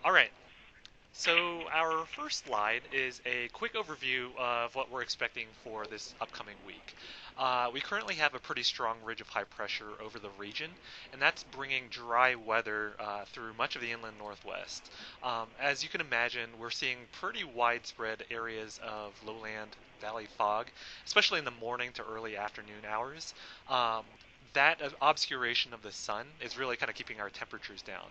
All right. So our first slide is a quick overview of what we're expecting for this upcoming week. We currently have a pretty strong ridge of high pressure over the region, and that's bringing dry weather through much of the inland northwest. As you can imagine, we're seeing pretty widespread areas of lowland valley fog, especially in the morning to early afternoon hours. Um, that obscuration of the sun is really kind of keeping our temperatures down.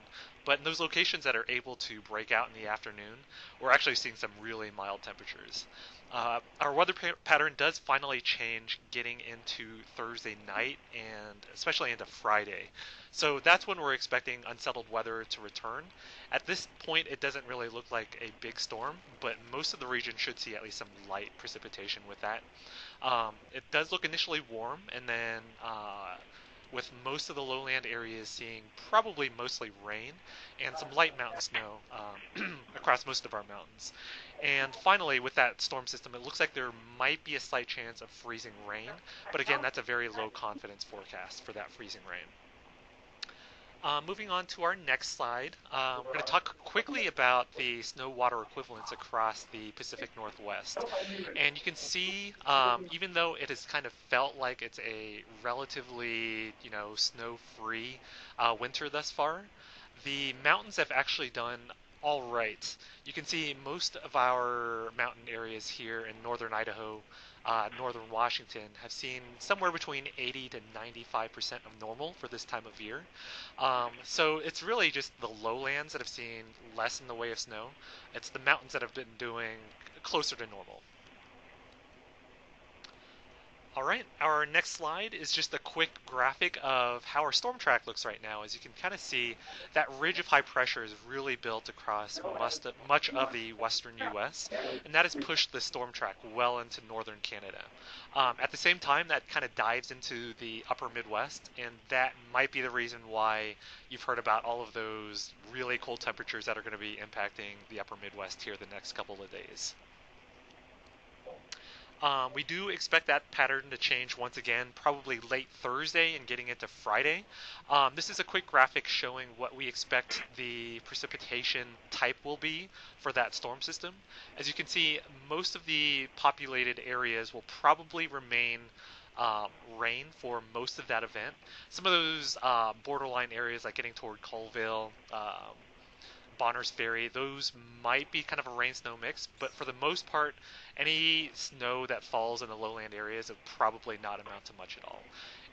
But in those locations that are able to break out in the afternoon, we're actually seeing some really mild temperatures. Our weather pattern does finally change getting into Thursday night and especially into Friday. So that's when we're expecting unsettled weather to return. At this point, it doesn't really look like a big storm, but most of the region should see at least some light precipitation with that. It does look initially warm, and then with most of the lowland areas seeing probably mostly rain and some light mountain snow across most of our mountains. And finally, with that storm system, it looks like there might be a slight chance of freezing rain, but again, that's a very low confidence forecast for that freezing rain. Moving on to our next slide, we're going to talk quickly about the snow water equivalents across the Pacific Northwest. And you can see, even though it has kind of felt like it's a relatively, snow-free winter thus far, the mountains have actually done all right. You can see most of our mountain areas here in northern Idaho, northern Washington, have seen somewhere between 80 to 95% of normal for this time of year. So it's really just the lowlands that have seen less in the way of snow. It's the mountains that have been doing closer to normal. All right, our next slide is just a quick graphic of how our storm track looks right now. As you can kind of see, that ridge of high pressure is really built across much of the western U.S., and that has pushed the storm track well into northern Canada. At the same time, that kind of dives into the upper Midwest, and that might be the reason why you've heard about all of those really cold temperatures that are going to be impacting the upper Midwest here the next couple of days. We do expect that pattern to change once again, probably late Thursday and getting into Friday. This is a quick graphic showing what we expect the precipitation type will be for that storm system. As you can see, most of the populated areas will probably remain rain for most of that event. Some of those borderline areas, like getting toward Colville, Bonner's Ferry, those might be kind of a rain snow mix, but for the most part, any snow that falls in the lowland areas will probably not amount to much at all.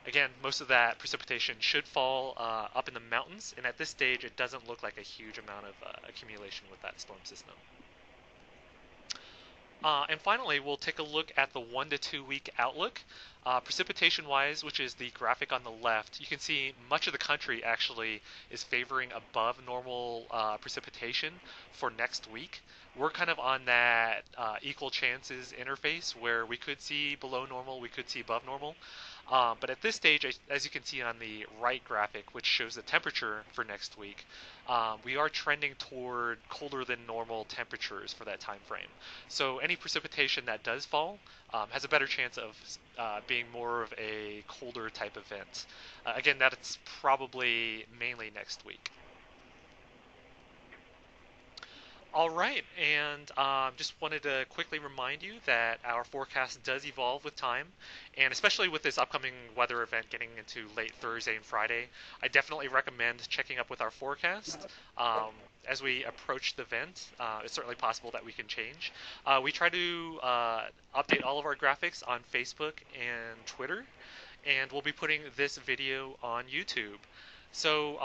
Again, most of that precipitation should fall up in the mountains, and at this stage, it doesn't look like a huge amount of accumulation with that storm system. And finally, we'll take a look at the 1 to 2 week outlook. Precipitation-wise, which is the graphic on the left, you can see much of the country actually is favoring above normal precipitation for next week. We're kind of on that equal chances interface where we could see below normal, we could see above normal. But at this stage, as you can see on the right graphic, which shows the temperature for next week, we are trending toward colder than normal temperatures for that time frame. So any precipitation that does fall has a better chance of being more of a colder type event. Again, that's probably mainly next week. All right, and just wanted to quickly remind you that our forecast does evolve with time, and especially with this upcoming weather event getting into late Thursday and Friday, I definitely recommend checking up with our forecast. As we approach the event, it's certainly possible that we can change. We try to update all of our graphics on Facebook and Twitter, and we'll be putting this video on YouTube. So